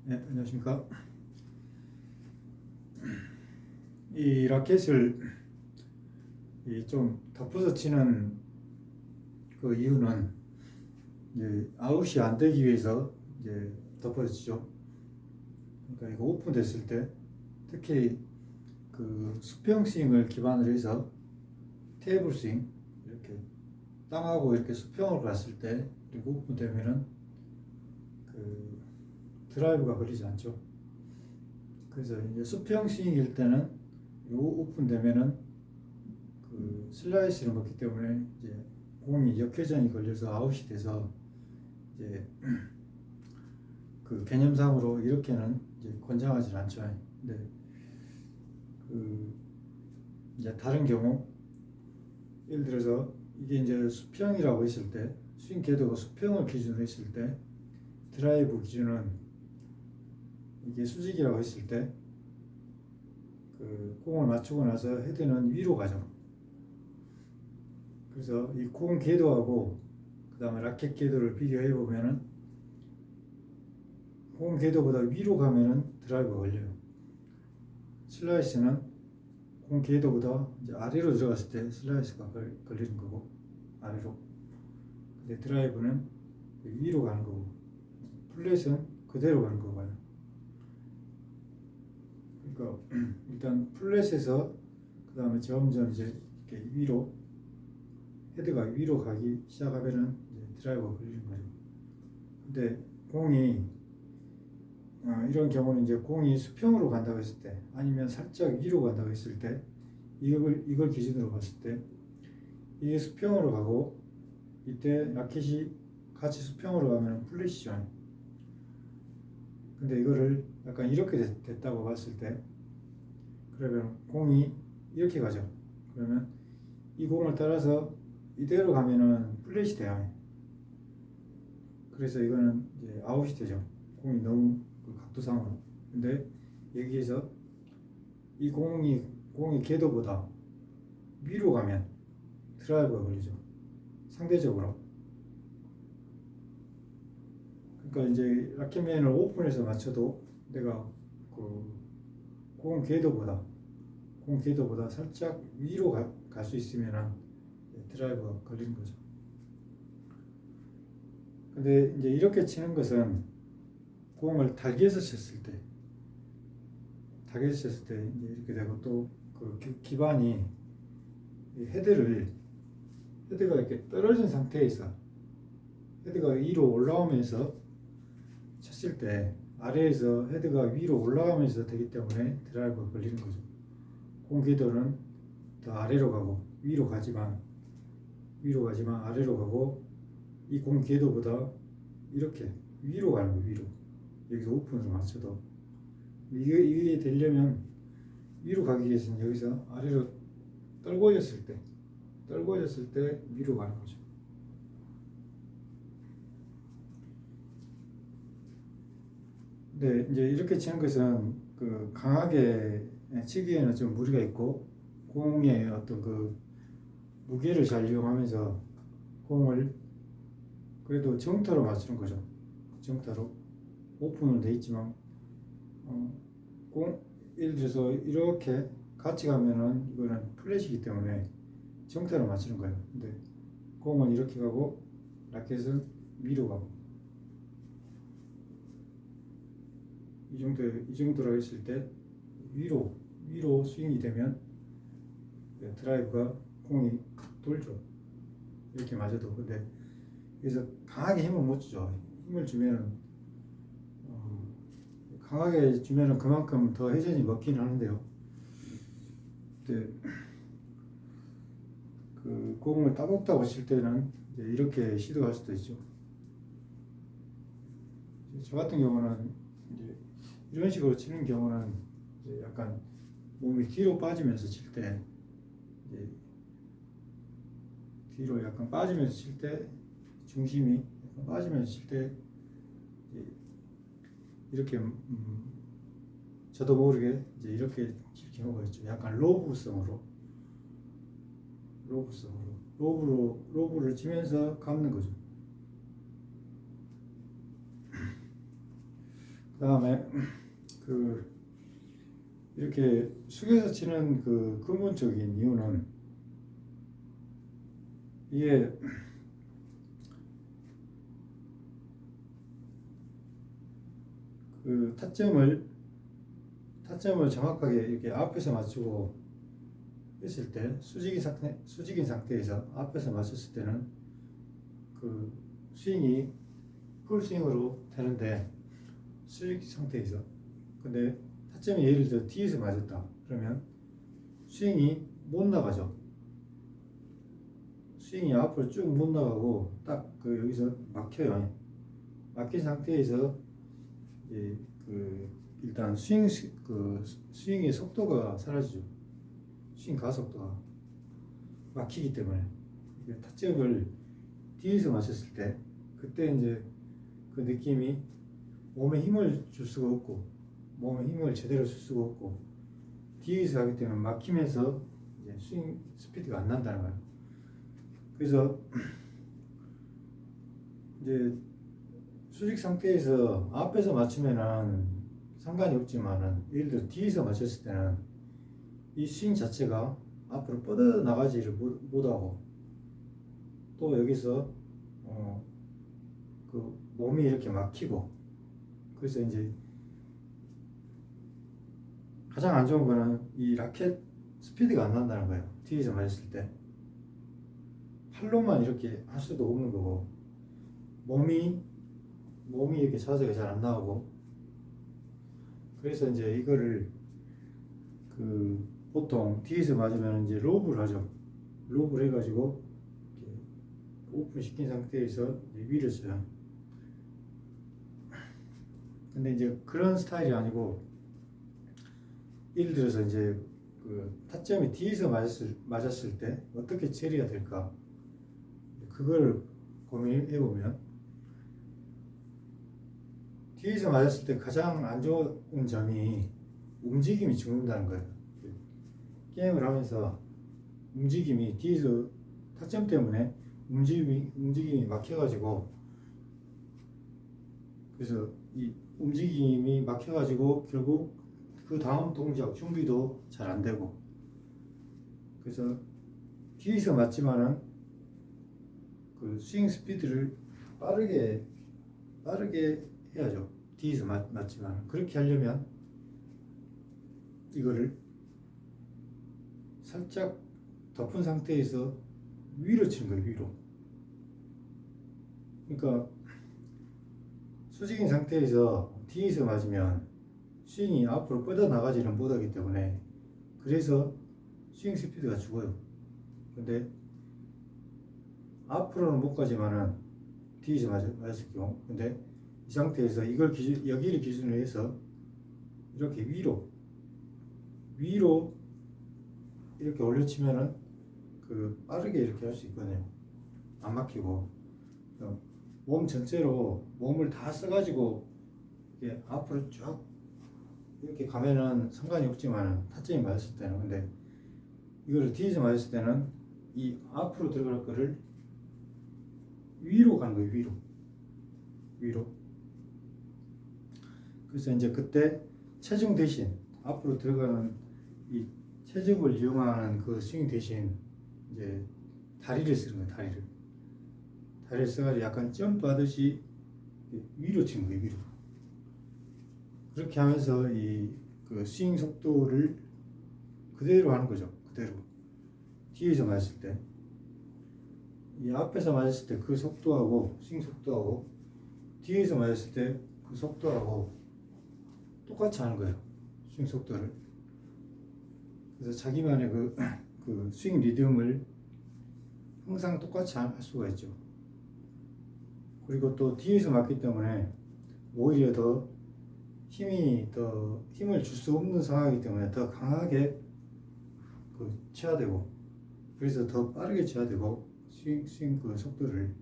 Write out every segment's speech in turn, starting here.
네, 안녕하십니까. 이 라켓을 좀 덮어서 치는 그 이유는 이제 아웃이 안 되기 위해서 이제 덮어서 치죠. 그러니까 이거 오픈됐을 때 특히 그 수평 스윙을 기반으로 해서 테이블 스윙 이렇게 땅하고 이렇게 수평으로 갔을 때 그리고 오픈되면은 그 드라이브가 걸리지 않죠. 그래서 이제 수평 스윙일 때는 요 오픈되면은 그 슬라이스를 먹기 때문에 이제 공이 역회전이 걸려서 아웃이 돼서 이제 그 개념상으로 이렇게는 이제 권장하지 않죠. 근데 그 이제 다른 경우 예를 들어서 이게 이제 수평이라고 했을 때 스윙 궤도가 수평을 기준으로 했을 때 드라이브 기준은 이게 수직이라고 했을 때 그 공을 맞추고 나서 헤드는 위로 가죠. 그래서 이 공 궤도하고 그 다음에 라켓 궤도를 비교해 보면은 공 궤도보다 위로 가면은 드라이브가 걸려요. 슬라이스는 공 궤도보다 이제 아래로 들어갔을 때 슬라이스가 걸리는 거고 아래로. 근데 드라이브는 위로 가는 거고 플랫은 그대로 가는 거고요. 그러니까 일단 플랫에서 그 다음에 점점 이제 이렇게 위로 헤드가 위로 가기 시작하면은 이제 드라이버가 걸리는 거죠. 근데 공이 이런 경우는 이제 공이 수평으로 간다고 했을 때 아니면 살짝 위로 간다고 했을 때 이걸 기준으로 봤을 때 이게 수평으로 가고 이때 라켓이 같이 수평으로 가면 플랫이죠. 근데 이거를 약간 이렇게 됐다고 봤을 때 그러면 공이 이렇게 가죠. 그러면 이 공을 따라서 이대로 가면은 플랫이 돼요. 그래서 이거는 이제 아웃이 되죠. 공이 너무 그 각도상으로. 근데 여기에서 이 공이 궤도보다 위로 가면 드라이브가 걸리죠. 상대적으로. 그러니까 이제 라켓맨을 오픈해서 맞춰도 내가 그 공 궤도보다 살짝 위로 갈 수 있으면 드라이브가 걸리는 거죠. 근데 이제 이렇게 치는 것은 공을 달개에서 쳤을 때 이제 이렇게 되고 또 그 기반이 헤드가 이렇게 떨어진 상태에서 헤드가 위로 올라오면서 쳤을 때 아래에서 헤드가 위로 올라가면서 되기 때문에 드라이브가 걸리는 거죠. 공 궤도는 더 아래로 가고 위로 가지만 아래로 가고 이 공 궤도보다 이렇게 위로 가는 거예요. 위로. 여기서 오픈으로 맞춰도 이게 되려면 위로 가기 위해서는 여기서 아래로 떨궈졌을 때 위로 가는 거죠. 근데 이제 이렇게 치는 것은 그 강하게 치기에는 좀 무리가 있고 공의 어떤 그 무게를 잘 이용하면서 공을 그래도 정타로 맞추는 거죠. 정타로 오픈은 돼 있지만 예를 들어서 이렇게 같이 가면은 이거는 플랫이기 때문에 정타로 맞추는 거예요. 근데 공은 이렇게 가고 라켓은 위로 가고 이 정도로 했을 때 위로 스윙이 되면 드라이브가 공이 돌죠. 이렇게 맞아도. 근데 그래서 강하게 힘을 못 주죠. 힘을 주면은 강하게 주면은 그만큼 더 회전이 먹긴 하는데요. 근데 그 공을 따복따복 칠 때는 이제 이렇게 시도할 수도 있죠. 저 같은 경우는 이제 이런 식으로 치는 경우는 이제 약간 몸이 뒤로 빠지면서 칠 때 이제 뒤로 약간 빠지면서 칠 때 중심이 약간 빠지면서 칠 때 이렇게 저도 모르게 이제 이렇게 칠 경우가 있죠. 약간 로브를 치면서 감는 거죠. 그다음에 그 이렇게 숙여서 치는 그 근본적인 이유는 이게 그 타점을 정확하게 이렇게 앞에서 맞추고 했을 때 수직인 상태에서 앞에서 맞췄을 때는 그 스윙이 풀스윙으로 되는데 수직 상태에서 근데 타점이 예를 들어 뒤에서 맞았다 그러면 스윙이 못 나가죠. 스윙이 앞으로 쭉 못 나가고 딱 그 여기서 막혀요. 막힌 상태에서 이제 그 일단 스윙의 속도가 사라지죠. 스윙 가속도가 막히기 때문에 타점을 뒤에서 맞췄을 때 그때 이제 그 느낌이 몸에 힘을 줄 수가 없고 몸에 힘을 제대로 줄 수가 없고 뒤에서 하기 때문에 막히면서 이제 스윙 스피드가 안 난다는 거예요. 그래서 이제 수직 상태에서 앞에서 맞추면은 상관이 없지만은 예를 들어 뒤에서 맞췄을 때는 이 스윙 자체가 앞으로 뻗어 나가지를 못하고 또 여기서 그 몸이 이렇게 막히고 그래서 이제 가장 안 좋은 거는 이 라켓 스피드가 안 난다는 거예요. 뒤에서 맞았을 때 팔로만 이렇게 할 수도 없는 거고 몸이 이렇게 자세가 잘 안 나오고 그래서 이제 이거를 그 보통 뒤에서 맞으면 이제 로브를 하죠. 로브를 해가지고 이렇게 오픈 시킨 상태에서 이제 위를 써요. 근데 이제 그런 스타일이 아니고 예를 들어서 이제 그 타점이 뒤에서 맞았을 때 어떻게 처리가 될까 그걸 고민해 보면 뒤에서 맞았을 때 가장 안 좋은 점이 움직임이 죽는다는 거예요. 게임을 하면서 움직임이 뒤에서 타점 때문에 움직임이 막혀가지고 그래서 이 움직임이 막혀가지고 결국 그 다음 동작 준비도 잘 안 되고 그래서 뒤에서 맞지만은 그 스윙 스피드를 빠르게 해야죠. 뒤에서 맞지만 그렇게 하려면 이거를 살짝 덮은 상태에서 위로 치는 거예요. 위로. 그러니까 수직인 상태에서 뒤에서 맞으면 스윙이 앞으로 뻗어나가지는 못하기 때문에 그래서 스윙 스피드가 죽어요. 근데 앞으로는 못 가지만은 뒤에서 맞았을 경우 근데 이 상태에서 여기를 기준으로 해서 이렇게 위로 이렇게 올려치면은 그 빠르게 이렇게 할 수 있거든요. 안 막히고 몸 전체로 몸을 다 써가지고 이렇게 앞으로 쭉 이렇게 가면은 상관이 없지만 타점이 맞았을 때는 근데 이거를 뒤에서 맞았을 때는 이 앞으로 들어갈 거를 위로 가는 거예요. 위로. 그래서 이제 그때 체중 대신 앞으로 들어가는 이 체중을 이용하는 그 스윙 대신 이제 다리를 쓰는 거예요. 다리를 써가지고 약간 점프하듯이 위로 치는 거예요. 위로. 그렇게 하면서 이 그 스윙 속도를 그대로 하는 거죠. 그대로. 뒤에서 맞았을 때. 이 앞에서 맞았을 때 그 속도하고 스윙 속도하고 뒤에서 맞았을 때 그 속도하고 똑같이 하는 거예요. 스윙 속도를. 그래서 자기만의 그 스윙 리듬을 항상 똑같이 할 수가 있죠. 그리고 또 뒤에서 맞기 때문에 오히려 더 힘을 줄 수 없는 상황이기 때문에 더 강하게 쳐야 되고 그래서 더 빠르게 쳐야 되고 스윙 그 속도를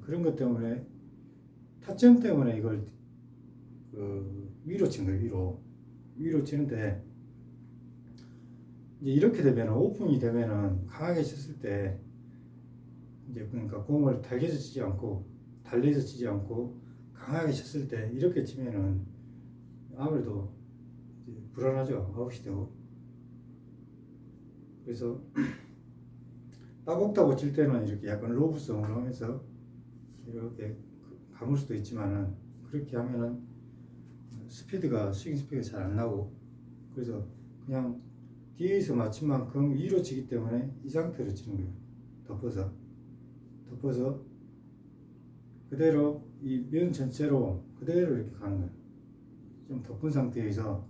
그런 것 때문에 타점 때문에 이걸 위로 친 거예요. 위로 치는데 이제 이렇게 되면 오픈이 되면은 강하게 쳤을 때 이제 그러니까 공을 달려서 치지 않고 강하게 쳤을 때 이렇게 치면은 아무래도 이제 불안하죠. 아웃이 되고. 그래서 따곡따곡 칠 때는 이렇게 약간 로브성으로 하면서 이렇게 감을 수도 있지만은 그렇게 하면은 스피드가 스윙 스피드가 잘 안 나고, 그래서 그냥 뒤에서 맞춘 만큼 위로 치기 때문에 이 상태로 치는 거예요. 덮어서 그대로 이 면 전체로 그대로 이렇게 가는 거예요. 좀 덮은 상태에서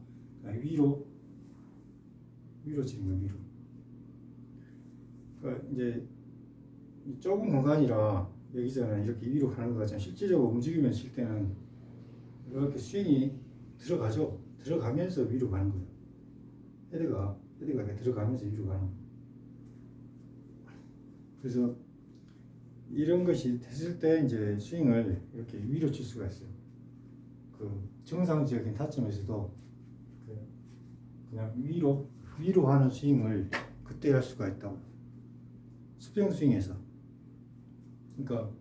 위로 치는 거예요. 위로. 그러니까 이제 좁은 공간이라 여기서는 이렇게 위로 가는 거 같지만 실질적으로 움직이면 칠 때는 이렇게 스윙이 들어가죠. 들어가면서 위로 가는 거예요. 헤드가 이렇게 들어가면서 위로 가는 거예요. 그래서 이런 것이 됐을 때 이제 스윙을 이렇게 위로 칠 수가 있어요. 그 정상적인 타점에서도 그냥 위로 하는 스윙을 그때 할 수가 있다고. 수평 스윙에서. 그러니까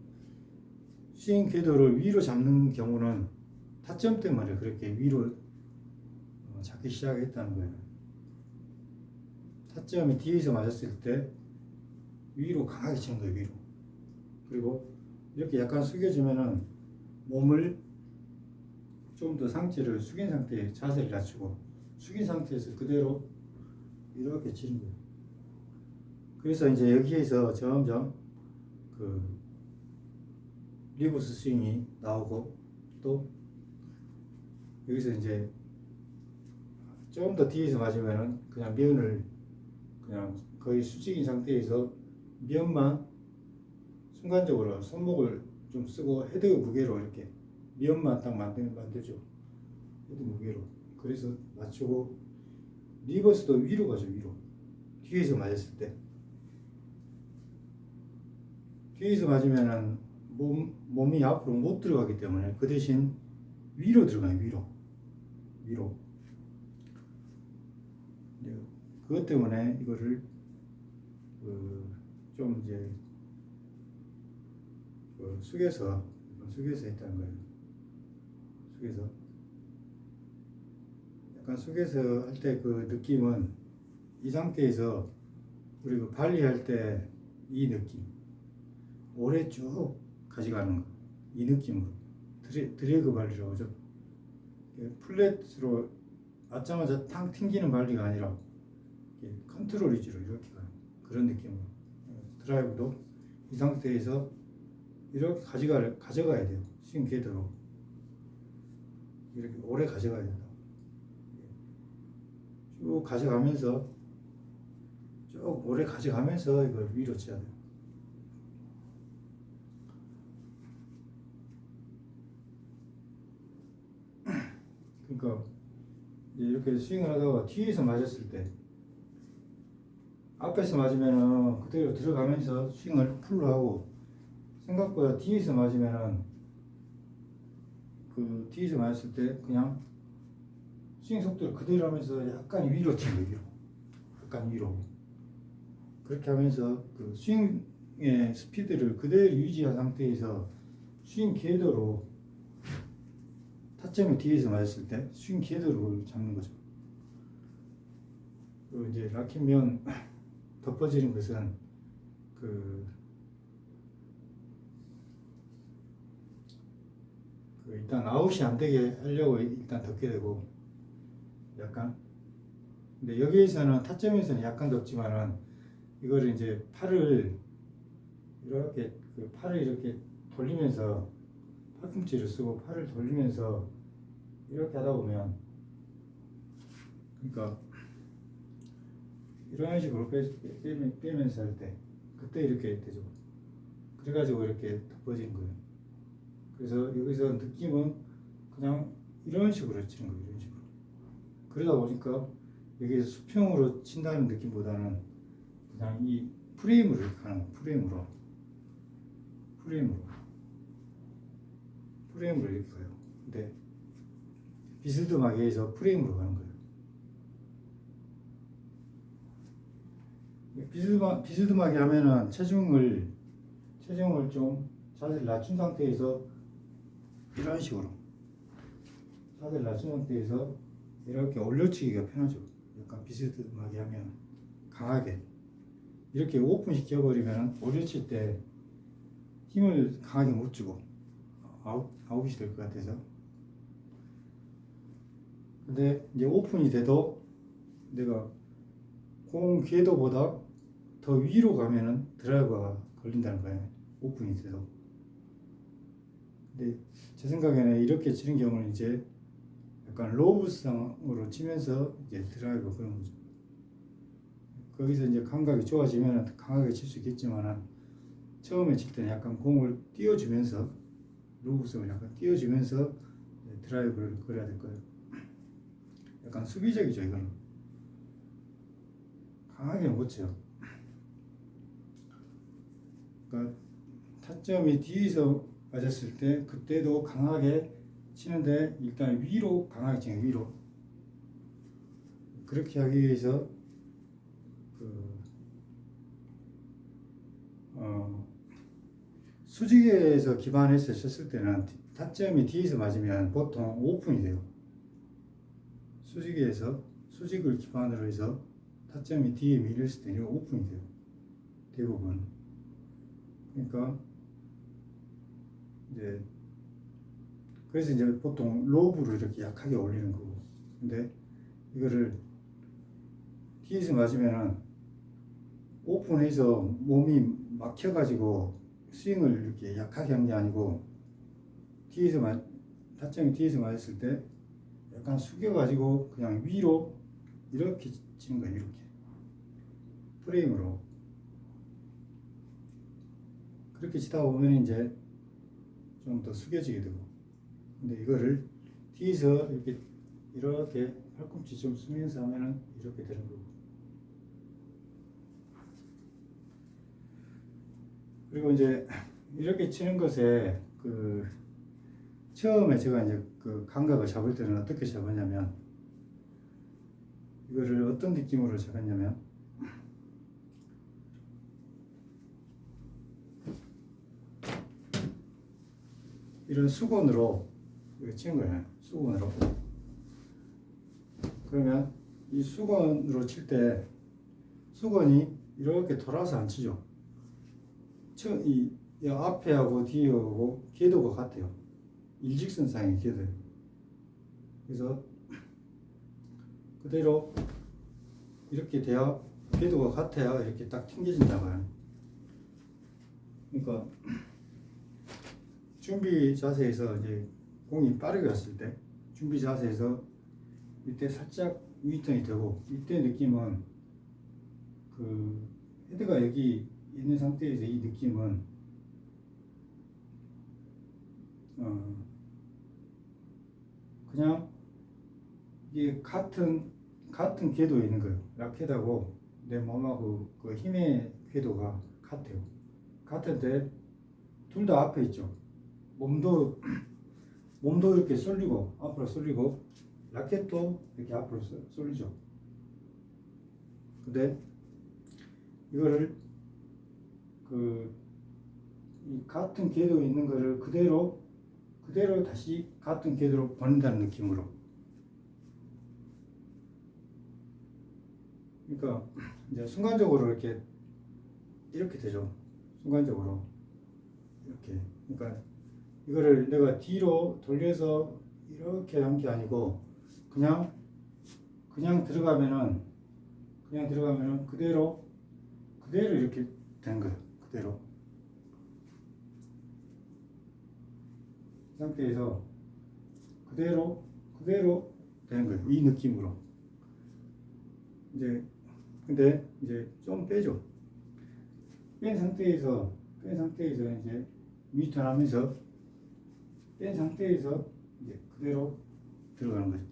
스윙 궤도를 위로 잡는 경우는 타점 때문에 그렇게 위로 잡기 시작했다는 거예요. 타점이 뒤에서 맞았을 때 위로 강하게 치는 거예요. 위로. 그리고 이렇게 약간 숙여주면은 몸을 좀 더 상체를 숙인 상태에 자세를 낮추고 숙인 상태에서 그대로 이렇게 치는 거예요. 그래서 이제 여기에서 점점 그 리버스 스윙이 나오고, 또 여기서 이제 좀 더 뒤에서 맞으면은 그냥 면을 그냥 거의 수직인 상태에서 면만 순간적으로 손목을 좀 쓰고 헤드 무게로 이렇게 면만 딱 만들죠. 헤드 무게로. 그래서 맞추고 리버스도 위로 가죠. 위로. 뒤에서 맞았을 때. 뒤에서 맞으면은 몸이 앞으로 못 들어가기 때문에 그 대신 위로 들어가요. 위로. 그것 때문에 이거를 좀 이제 숙여서 했다는 거예요. 약간 숙여서 할 때 그 느낌은 이 상태에서 우리 그 발리할 때 이 느낌, 오래 쭉 가져가는 거, 이 느낌으로 드래그 발리라고 하죠. 플랫으로 맞자마자 탕 튕기는 발리가 아니라 컨트롤 위주로 이렇게 가는 그런 느낌으로. 드라이브도 이 상태에서 이렇게 가져가야 돼요. 스윙 궤도로 이렇게 오래 가져가야 된다. 쭉 가져가면서 쭉 오래 가져가면서 이걸 위로 쳐야 돼요. 그러니까 이렇게 스윙을 하다가 뒤에서 맞았을 때 앞에서 맞으면은 그대로 들어가면서 스윙을 풀로 하고, 생각보다 뒤에서 맞으면은 그 뒤에서 맞았을 때 그냥 스윙 속도를 그대로 하면서 약간 위로 친 거예요. 약간 위로. 그렇게 하면서 그 스윙의 스피드를 그대로 유지한 상태에서 스윙 궤도로, 타점이 뒤에서 맞았을 때 스윙 궤도를 잡는 거죠. 그리고 이제 락키면 덮어지는 것은 그 일단 아웃이 안 되게 하려고 일단 덮게 되고, 약간. 근데 여기에서는 타점에서는 약간 덮지만은 이거를 이제 팔을 이렇게 돌리면서 팔꿈치를 쓰고 팔을 돌리면서 이렇게 하다 보면, 그러니까 이런 식으로 빼면서 할 때 그때 이렇게 되죠. 그래가지고 이렇게 덮어지는 거예요. 그래서 여기서 느낌은 그냥 이런 식으로 치는 거예요. 이런 식으로. 그러다 보니까 여기서 수평으로 친다는 느낌보다는 그냥 이 프레임으로 이렇게 하는 거예요. 프레임으로 이렇게 가요. 근데 비스듬하게해서 프레임으로 가는 거예요. 비스듬하게 하면은 체중을 좀 자세를 낮춘 상태에서 이런 식으로 자세를 낮춘 상태에서 이렇게 올려치기가 편하죠. 약간 비스듬하게 하면 강하게 이렇게 오픈 시켜버리면 올려칠 때 힘을 강하게 못 주고 아웃이 될 것 같아서. 근데 이제 오픈이 돼도 내가 공 궤도보다 더 위로 가면은 드라이버가 걸린다는 거예요. 오픈이 돼도. 근데 제 생각에는 이렇게 치는 경우는 이제 약간 로브상으로 치면서 이제 드라이버 그런 거죠. 거기서 이제 감각이 좋아지면 강하게 칠 수 있겠지만 처음에 칠 때는 약간 공을 띄워주면서 로브성을 약간 띄워주면서 드라이브를 걸어야 될 거예요. 약간 수비적이죠 이거는. 강하게 못 쳐요. 그러니까 타점이 뒤에서 맞았을 때 그때도 강하게 치는데 일단 위로 강하게 치는 위로. 그렇게 하기 위해서 수직에서 기반해서 쳤을 때는 타점이 뒤에서 맞으면 보통 오픈이 돼요. 수직에서 수직을 기반으로 해서 타점이 뒤에 밀렸을 때는 오픈이 돼요. 대부분. 그러니까 이제 그래서 이제 보통 로브로 이렇게 약하게 올리는 거고. 근데 이거를 뒤에서 맞으면은 오픈해서 몸이 막혀가지고 스윙을 이렇게 약하게 한 게 아니고 타점이 뒤에서 맞았을 때 약간 숙여가지고 그냥 위로 이렇게 치는 거예요. 이렇게 프레임으로 그렇게 치다 보면 이제 좀 더 숙여지게 되고. 근데 이거를 뒤에서 이렇게 팔꿈치 좀 쓰면서 하면은 이렇게 되는 거고. 그리고 이제 이렇게 치는 것에 처음에 제가 이제 그 감각을 잡을 때는 어떻게 잡았냐면 이거를 어떤 느낌으로 잡았냐면 이런 수건으로 이렇게 치는 거예요. 수건으로. 그러면 이 수건으로 칠 때 수건이 이렇게 돌아서 안 치죠. 이 앞에하고 뒤하고 궤도가 같아요. 일직선상의 궤도예요. 그래서 그대로 이렇게 돼야 궤도가 같아야 이렇게 딱 튕겨진다고요. 그러니까 준비 자세에서 이제 공이 빠르게 왔을 때 준비 자세에서 이때 살짝 유턴이 되고 이때 느낌은 그 헤드가 여기 있는 상태에서 이 느낌은 그냥 이게 같은 궤도에 있는 거예요. 라켓하고 내 몸하고 그 힘의 궤도가 같아요. 같은데 둘 다 앞에 있죠. 몸도 이렇게 쏠리고 앞으로 쏠리고 라켓도 이렇게 앞으로 쏠리죠. 근데 이거를 이 같은 궤도에 있는 거를 그대로 다시 같은 궤도로 보낸다는 느낌으로. 그러니까 이제 순간적으로 이렇게 되죠. 순간적으로 이렇게. 그러니까 이거를 내가 뒤로 돌려서 이렇게 한 게 아니고 그냥 들어가면은 그대로 이렇게 되는 거예요. 그대로. 이 상태에서 그대로 되는 거예요. 이 느낌으로. 근데 이제 좀 빼죠. 뺀 상태에서 이제 유턴 하면서 뺀 상태에서 이제 그대로 들어가는 거죠.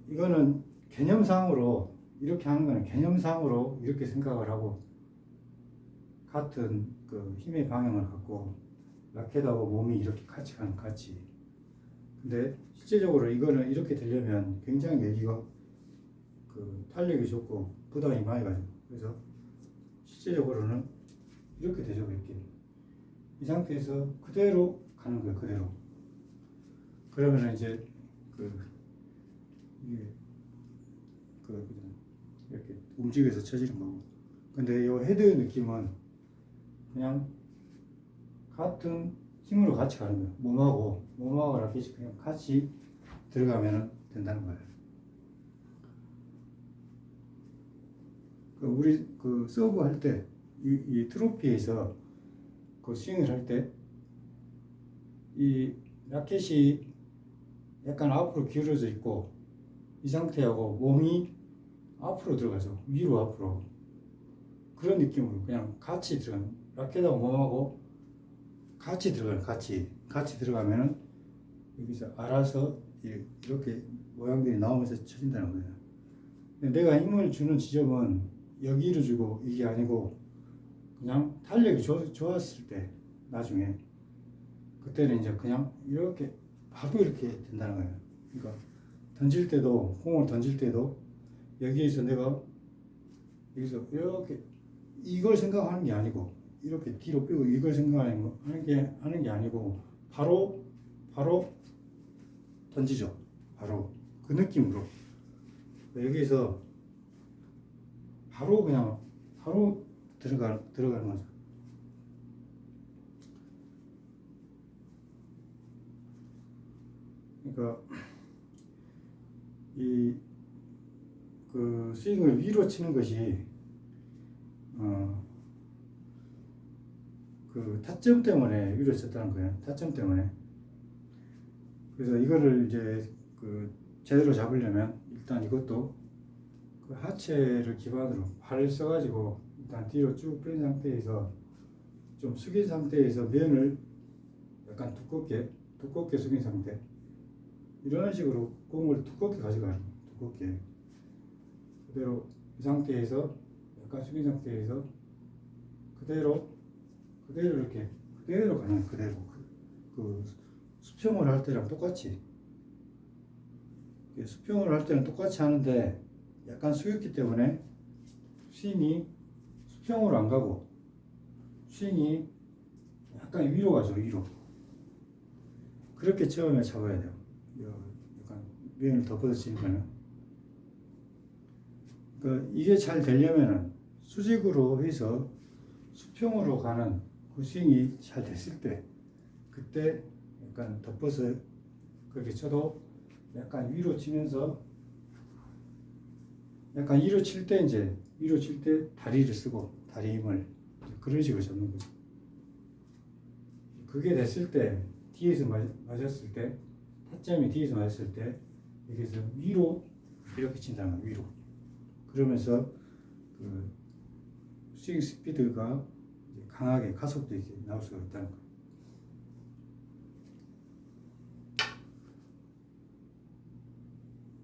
이거는 개념상으로 이렇게 하는 거는 개념상으로 이렇게 생각을 하고 같은 그 힘의 방향을 갖고 라켓하고 몸이 이렇게 같이 가는 같이. 근데 실제적으로 이거는 이렇게 되려면 굉장히 여기가 그 탄력이 좋고 부담이 많이 가죠. 그래서 실제적으로는 이렇게 되죠. 이렇게 이 상태에서 그대로 가는 거예요, 그대로. 그러면 이제 이게 이렇게 움직여서 쳐지는 거고. 근데 이 헤드 느낌은 그냥 같은 힘으로 같이 가는 거예요. 몸하고 라켓이 그냥 같이 들어가면 된다는 거예요. 우리 서브 할 때, 이 트로피에서 스윙을 할 때, 이 라켓이 약간 앞으로 기울어져 있고, 이 상태하고 몸이 앞으로 들어가죠. 위로 앞으로. 그런 느낌으로 그냥 같이 들어가는, 라켓하고 몸하고 같이 들어가요. 같이 들어가면은 여기서 알아서 이렇게 모양들이 나오면서 쳐진다는 거예요. 내가 힘을 주는 지점은 여기로 주고 이게 아니고 그냥 탄력이 좋았을 때 나중에 그때는 이제 그냥 이렇게 바로 이렇게 된다는 거예요. 그러니까 던질 때도 공을 던질 때도 여기에서 내가 여기서 이렇게 이걸 생각하는 게 아니고 이렇게 뒤로 빼고 이걸 생각하는 게 아니고 바로 던지죠. 바로 그 느낌으로 여기서 바로 그냥 바로 들어가는 거죠. 그러니까 스윙을 위로 치는 것이 타점 때문에 위로 쳤다는 거예요. 타점 때문에. 그래서 이거를 이제 제대로 잡으려면 일단 이것도 하체를 기반으로 발을 써가지고 일단 뒤로 쭉 뺀 상태에서 좀 숙인 상태에서 면을 약간 두껍게 숙인 상태. 이런 식으로 공을 두껍게 가져가는 거예요. 두껍게. 그대로 이 상태에서 약간 숙인 상태에서 그대로 이렇게 그대로 가는 그대로 수평을 할 때랑 똑같이 수평을 할 때는 똑같이 하는데 약간 숙였기 때문에 스윙이 수평으로 안 가고 스윙이 약간 위로 가죠. 위로. 그렇게 처음에 잡아야 돼요. 약간 면을 덮어서 치는 거는. 그러니까 이게 잘 되려면은 수직으로 해서 수평으로 가는 그 스윙이 잘 됐을 때 그때 약간 덮어서 그렇게 쳐도 약간 위로 치면서 약간 위로 칠 때 다리를 쓰고 다리 힘을 그런 식으로 잡는 거죠. 그게 됐을 때 뒤에서 맞았을 때 타점이 뒤에서 맞았을 때 여기서 위로 이렇게 친다는 거예요. 위로. 그러면서 스윙 스피드가 강하게 가속도 이렇게 나올 수가 있다는 거예요.